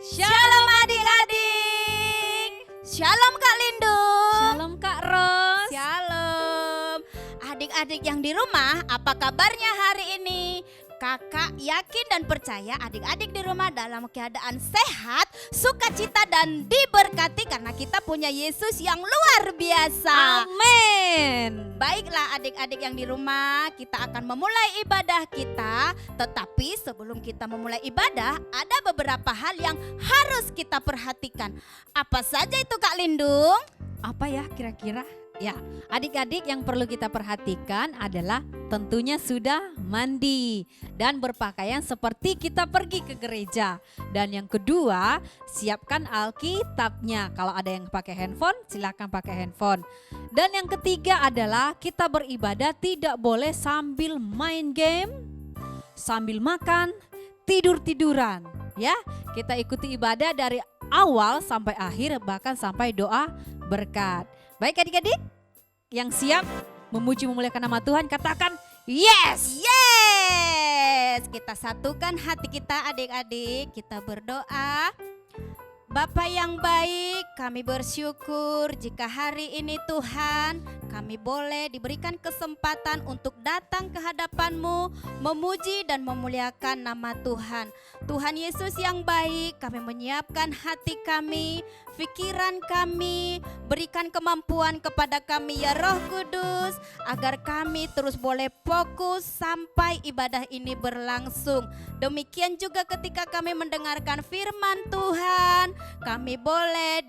Shalom adik-adik. Shalom Kak Lindung. Shalom Kak Ros. Shalom. Adik-adik yang di rumah, apa kabarnya hari ini? Kakak yakin dan percaya adik-adik di rumah dalam keadaan sehat, sukacita dan diberkati karena kita punya Yesus yang luar biasa. Amin. Baiklah adik-adik yang di rumah, kita akan memulai ibadah kita. Tetapi sebelum kita memulai ibadah, ada beberapa hal yang harus kita perhatikan. Apa saja itu Kak Lindung? Apa ya kira-kira? Ya, adik-adik yang perlu kita perhatikan adalah tentunya sudah mandi dan berpakaian seperti kita pergi ke gereja. Dan yang kedua, siapkan Alkitabnya. Kalau ada yang pakai handphone, silakan pakai handphone. Dan yang ketiga adalah kita beribadah tidak boleh sambil main game, sambil makan, tidur-tiduran. Ya, kita ikuti ibadah dari awal sampai akhir, bahkan sampai doa berkat. Baik adik-adik, yang siap memuji memuliakan nama Tuhan katakan yes. Yes, kita satukan hati kita adik-adik, kita berdoa. Bapa yang baik, kami bersyukur jika hari ini Tuhan kami boleh diberikan kesempatan untuk datang ke hadapan-Mu, memuji dan memuliakan nama Tuhan. Tuhan Yesus yang baik, kami menyiapkan hati kami, pikiran kami, berikan kemampuan kepada kami ya Roh Kudus, agar kami terus boleh fokus sampai ibadah ini berlangsung. Demikian juga ketika kami mendengarkan firman Tuhan, kami boleh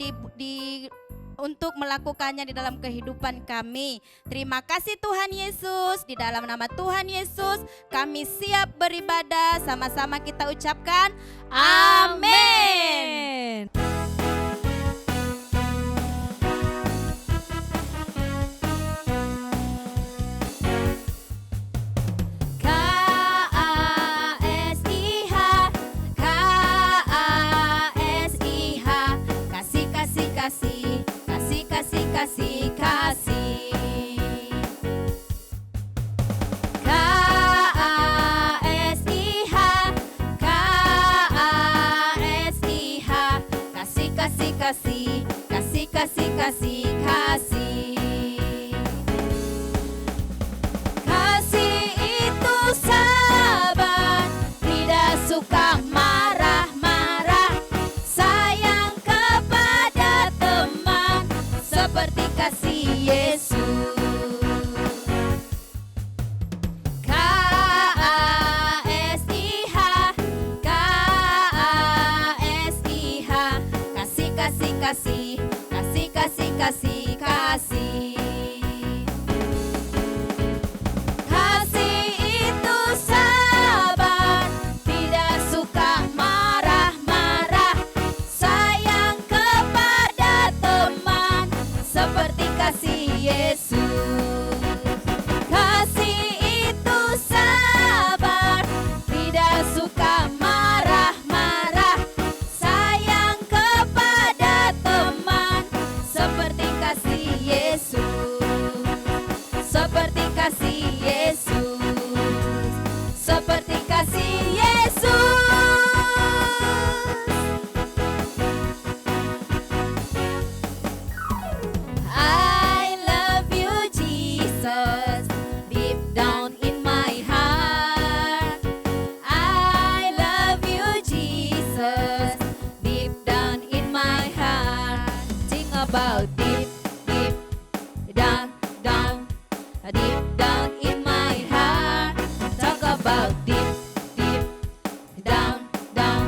untuk melakukannya di dalam kehidupan kami. Terima kasih Tuhan Yesus. Di dalam nama Tuhan Yesus kami siap beribadah. Sama-sama kita ucapkan amin. Kasih, kasih. K-A-S-I-H, K-A-S-I-H, kasih, kasih, kasih, kasih, kasih, kasih, kasih. Kasih itu sabar, tidak suka marah-marah, sayang kepada teman, seperti kasih Yesus. K-A-S-I-H, K-A-S-I-H, kasih, kasih, kasih, kasih, kasih, kasih, kasih. Kasih itu sabar, tidak suka marah-marah, sayang kepada teman, seperti kasih Yesus. Kasih itu sabar, tidak suka marah-marah, sayang kepada teman, seperti kasih Yesus. Seperti kasih Yesus. Seperti kasih Yesus. I love you Jesus, deep down in my heart. I love you Jesus, deep down in my heart. Sing about deep, deep down, down, deep down in my heart. Talk about deep, deep down, down,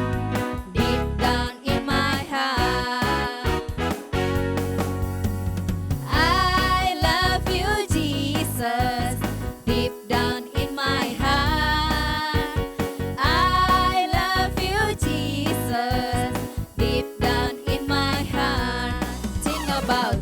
deep down in my heart. I love you Jesus, deep down in my heart. I love you Jesus, deep down in my heart. Sing about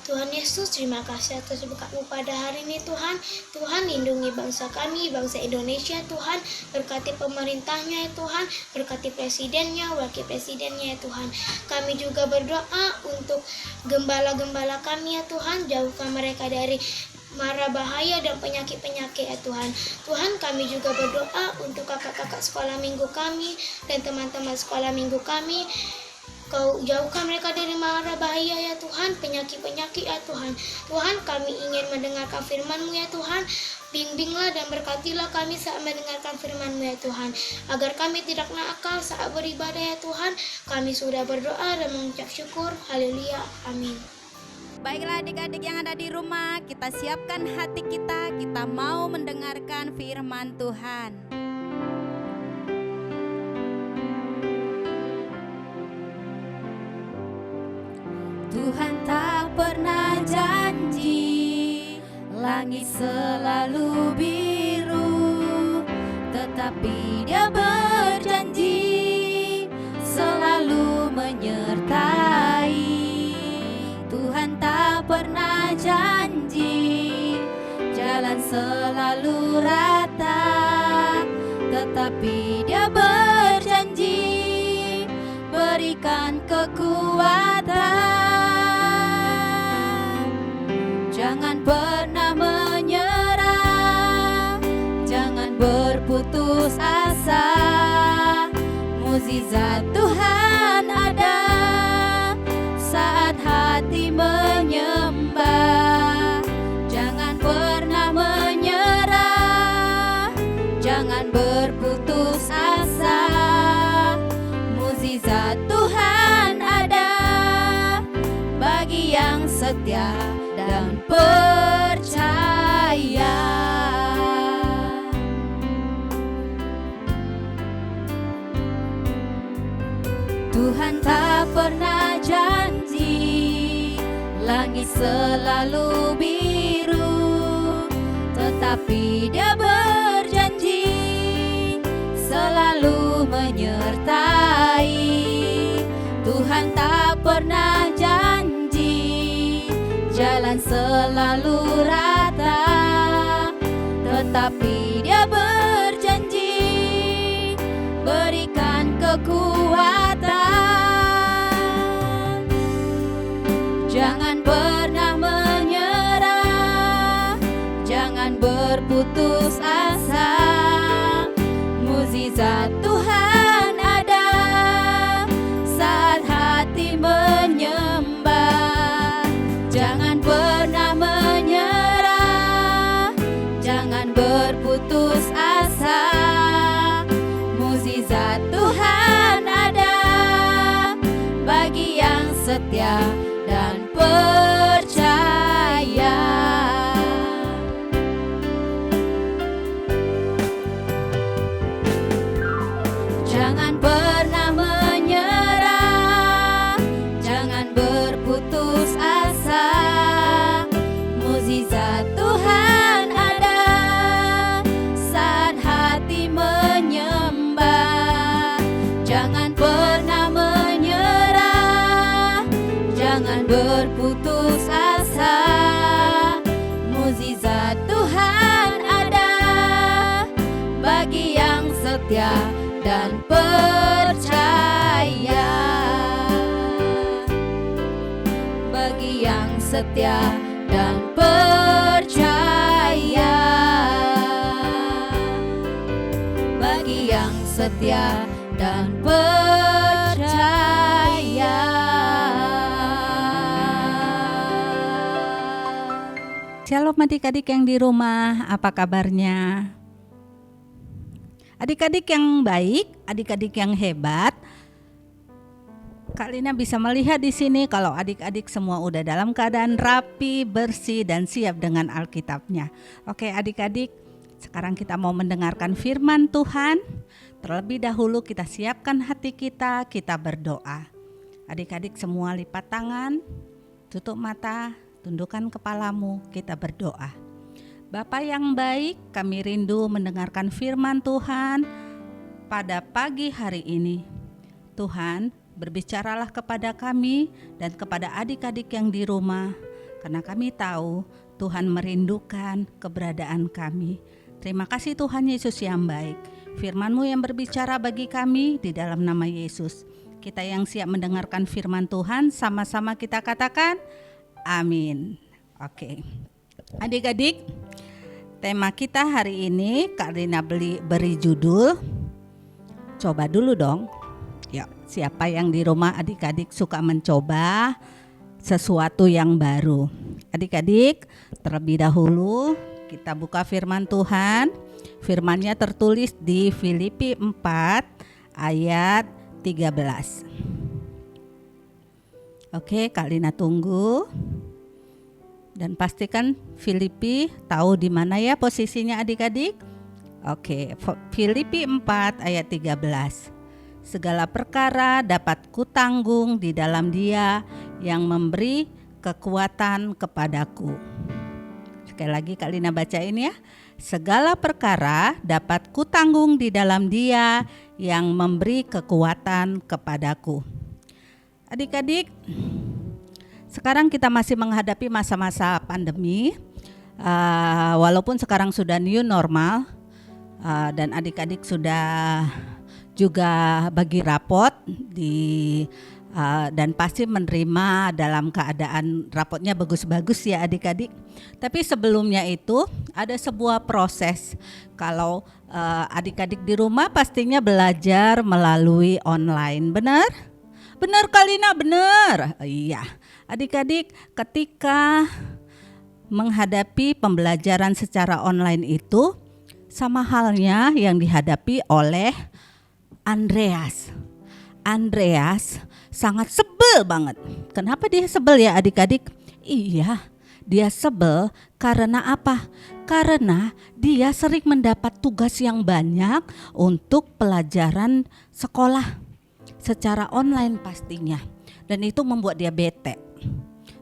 Tuhan Yesus, terima kasih atas berkat-Mu pada hari ini Tuhan. Tuhan lindungi bangsa kami, bangsa Indonesia Tuhan. Berkati pemerintahnya ya Tuhan, berkati presidennya, wakil presidennya ya Tuhan. Kami juga berdoa untuk gembala-gembala kami ya Tuhan, jauhkan mereka dari mara bahaya dan penyakit-penyakit ya Tuhan. Tuhan, kami juga berdoa untuk kakak-kakak sekolah minggu kami dan teman-teman sekolah minggu kami. Kau jauhkan mereka dari mara bahaya ya Tuhan, penyakit-penyakit ya Tuhan. Tuhan, kami ingin mendengarkan firman-Mu ya Tuhan. Bimbinglah dan berkatilah kami saat mendengarkan firman-Mu ya Tuhan, agar kami tidak nakal saat beribadah ya Tuhan. Kami sudah berdoa dan mengucap syukur. Haleluya. Amin. Baiklah adik-adik yang ada di rumah, kita siapkan hati kita mau mendengarkan firman Tuhan. Tuhan tak pernah janji langit selalu biru, tetapi Dia berjanji selalu menyertai. Tuhan tak pernah janji jalan selalu rata, tetapi Dia berjanji berikan kekuatan. Jangan pernah menyerah, jangan berputus asa. Mukjizat Tuhan ada saat hati menyembah. Jangan pernah menyerah, jangan berputus asa. Mukjizat Tuhan ada bagi yang setia dan percaya. Tuhan tak pernah janji langit selalu biru, tetapi Dia berjanji selalu menyertai. Tuhan tak pernah janji jalan selalu rata, tetapi Dia berjanji berikan kekuatan. Jangan pernah menyerah, jangan berputus asa. Mukjizat Tuhan ada saat hati menyembah. Jangan pernah menyerah, jangan berputus asa. Mukjizat Tuhan ada bagi yang setia dan percaya. Jangan pernah menyerah, jangan berputus asa. Mukjizat Tuhan ada saat hati menyembah. Jangan pernah menyerah, jangan berputus asa. Mukjizat Tuhan ada bagi yang setia dan percaya. Bagi yang setia dan percaya. Bagi yang setia dan percaya. Shalom adik-adik yang di rumah, apa kabarnya? Adik-adik yang baik, adik-adik yang hebat. Kak Lina bisa melihat di sini kalau adik-adik semua udah dalam keadaan rapi, bersih, dan siap dengan Alkitabnya. Oke adik-adik, sekarang kita mau mendengarkan firman Tuhan. Terlebih dahulu kita siapkan hati kita berdoa. Adik-adik semua lipat tangan, tutup mata, tundukkan kepalamu, kita berdoa. Bapa yang baik, kami rindu mendengarkan firman Tuhan pada pagi hari ini. Tuhan, berbicaralah kepada kami dan kepada adik-adik yang di rumah, karena kami tahu Tuhan merindukan keberadaan kami. Terima kasih Tuhan Yesus yang baik. Firman-Mu yang berbicara bagi kami di dalam nama Yesus. Kita yang siap mendengarkan firman Tuhan, sama-sama kita katakan amin. Oke. Adik-adik, tema kita hari ini Kak Rina beri judul, coba dulu dong. Ya, siapa yang di rumah adik-adik suka mencoba sesuatu yang baru? Adik-adik, terlebih dahulu kita buka firman Tuhan. Firman-Nya tertulis di Filipi 4 ayat 13. Oke, Kak Lina tunggu. Dan pastikan Filipi tahu di mana ya posisinya adik-adik. Oke, Filipi 4 ayat 13. Segala perkara dapat kutanggung di dalam Dia yang memberi kekuatan kepadaku. Sekali lagi Kak Lina bacain ya. Segala perkara dapat kutanggung di dalam Dia yang memberi kekuatan kepadaku. Adik-adik, sekarang kita masih menghadapi masa-masa pandemi. Walaupun sekarang sudah new normal, dan adik-adik sudah juga bagi rapot dan pasti menerima dalam keadaan rapotnya bagus-bagus ya adik-adik. Tapi sebelumnya itu ada sebuah proses. Kalau adik-adik di rumah pastinya belajar melalui online, benar? Benar Kalina, benar. Iya, adik-adik ketika menghadapi pembelajaran secara online itu sama halnya yang dihadapi oleh Andreas. Andreas sangat sebel banget. Kenapa dia sebel ya adik-adik? Iya, dia sebel karena apa? Karena dia sering mendapat tugas yang banyak untuk pelajaran sekolah secara online pastinya. Dan itu membuat dia bete.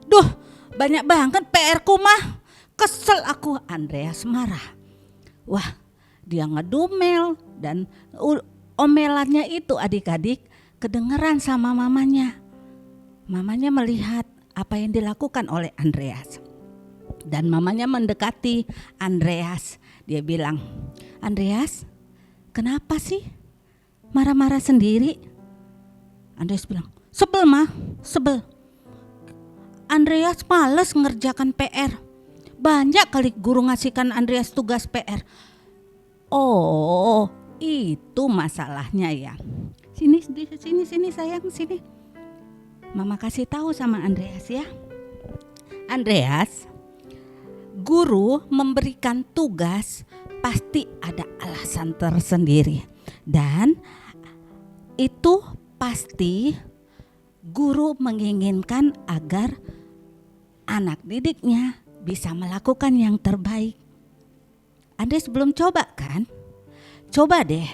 Duh, banyak banget PR-ku mah. Kesel aku. Andreas marah. Wah, dia ngedumel dan omelannya itu adik-adik kedengeran sama mamanya. Mamanya melihat apa yang dilakukan oleh Andreas. Dan mamanya mendekati Andreas. Dia bilang, Andreas, kenapa sih marah-marah sendiri? Andreas bilang, sebel mah, sebel. Andreas malas ngerjakan PR. Banyak kali guru ngasihkan Andreas tugas PR. Oh, itu masalahnya ya. Sini sayang, sini. Mama kasih tahu sama Andreas ya. Andreas, guru memberikan tugas pasti ada alasan tersendiri. Dan itu pasti guru menginginkan agar anak didiknya bisa melakukan yang terbaik. Andreas belum coba kan? Coba deh.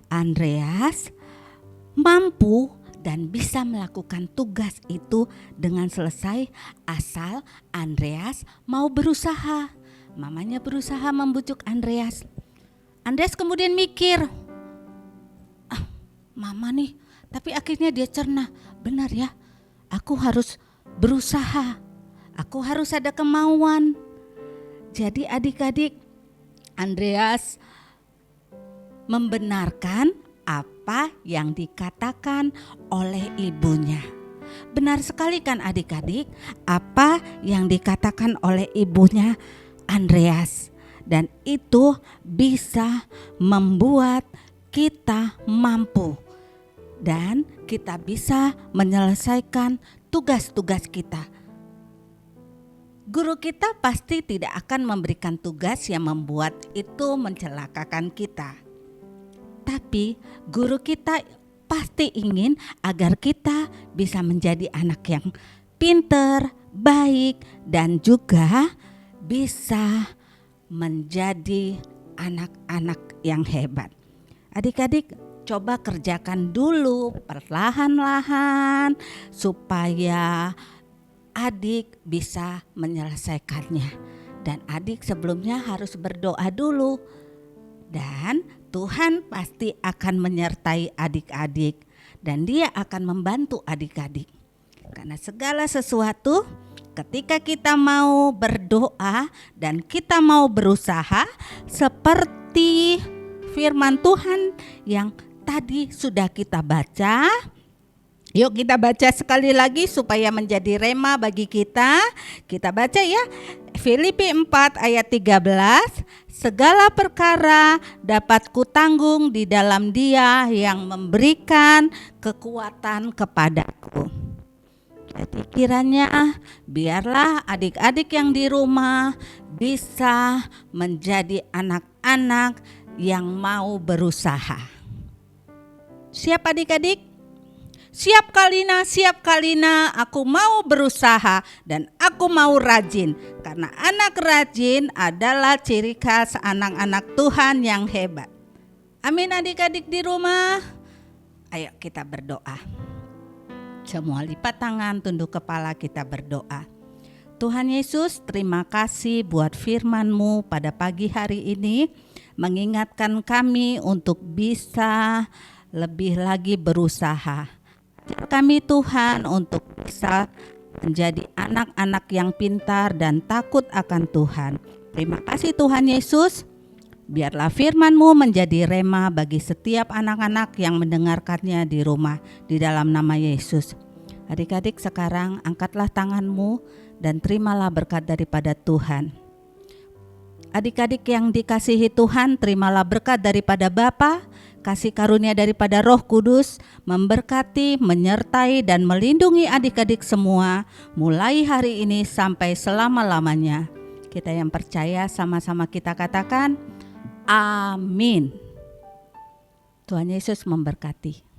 Andreas mampu dan bisa melakukan tugas itu dengan selesai asal Andreas mau berusaha. Mamanya berusaha membujuk Andreas. Andreas kemudian mikir, mama nih, tapi akhirnya dia cerna, benar ya, aku harus berusaha, aku harus ada kemauan. Jadi adik-adik, Andreas membenarkan apa yang dikatakan oleh ibunya. Benar sekali kan adik-adik, apa yang dikatakan oleh ibunya Andreas. Dan itu bisa membuat kita mampu. Dan kita bisa menyelesaikan tugas-tugas kita. Guru kita pasti tidak akan memberikan tugas yang membuat itu mencelakakan kita. Tapi guru kita pasti ingin agar kita bisa menjadi anak yang pinter, baik, dan juga bisa menjadi anak-anak yang hebat. Adik-adik, coba kerjakan dulu perlahan-lahan supaya adik bisa menyelesaikannya. Dan adik sebelumnya harus berdoa dulu. Dan Tuhan pasti akan menyertai adik-adik dan Dia akan membantu adik-adik. Karena segala sesuatu ketika kita mau berdoa dan kita mau berusaha seperti firman Tuhan yang tadi sudah kita baca. Yuk kita baca sekali lagi supaya menjadi rema bagi kita. Kita baca ya, Filipi 4 ayat 13. Segala perkara dapat kutanggung di dalam Dia yang memberikan kekuatan kepadaku. Jadi kiranya biarlah adik-adik yang di rumah bisa menjadi anak-anak yang mau berusaha. Siap adik-adik? Siap Kalina, aku mau berusaha dan aku mau rajin. Karena anak rajin adalah ciri khas anak-anak Tuhan yang hebat. Amin adik-adik di rumah. Ayo kita berdoa. Semua lipat tangan, tunduk kepala, kita berdoa. Tuhan Yesus, terima kasih buat firman-Mu pada pagi hari ini. Mengingatkan kami untuk bisa lebih lagi berusaha. Kami Tuhan untuk bisa menjadi anak-anak yang pintar dan takut akan Tuhan. Terima kasih Tuhan Yesus. Biarlah firman-Mu menjadi rema bagi setiap anak-anak yang mendengarkannya di rumah, di dalam nama Yesus. Adik-adik sekarang angkatlah tangan-Mu dan terimalah berkat daripada Tuhan. Adik-adik yang dikasihi Tuhan, terimalah berkat daripada Bapa, kasih karunia daripada Roh Kudus, memberkati, menyertai dan melindungi adik-adik semua, mulai hari ini sampai selama-lamanya. Kita yang percaya sama-sama kita katakan, amin. Tuhan Yesus memberkati.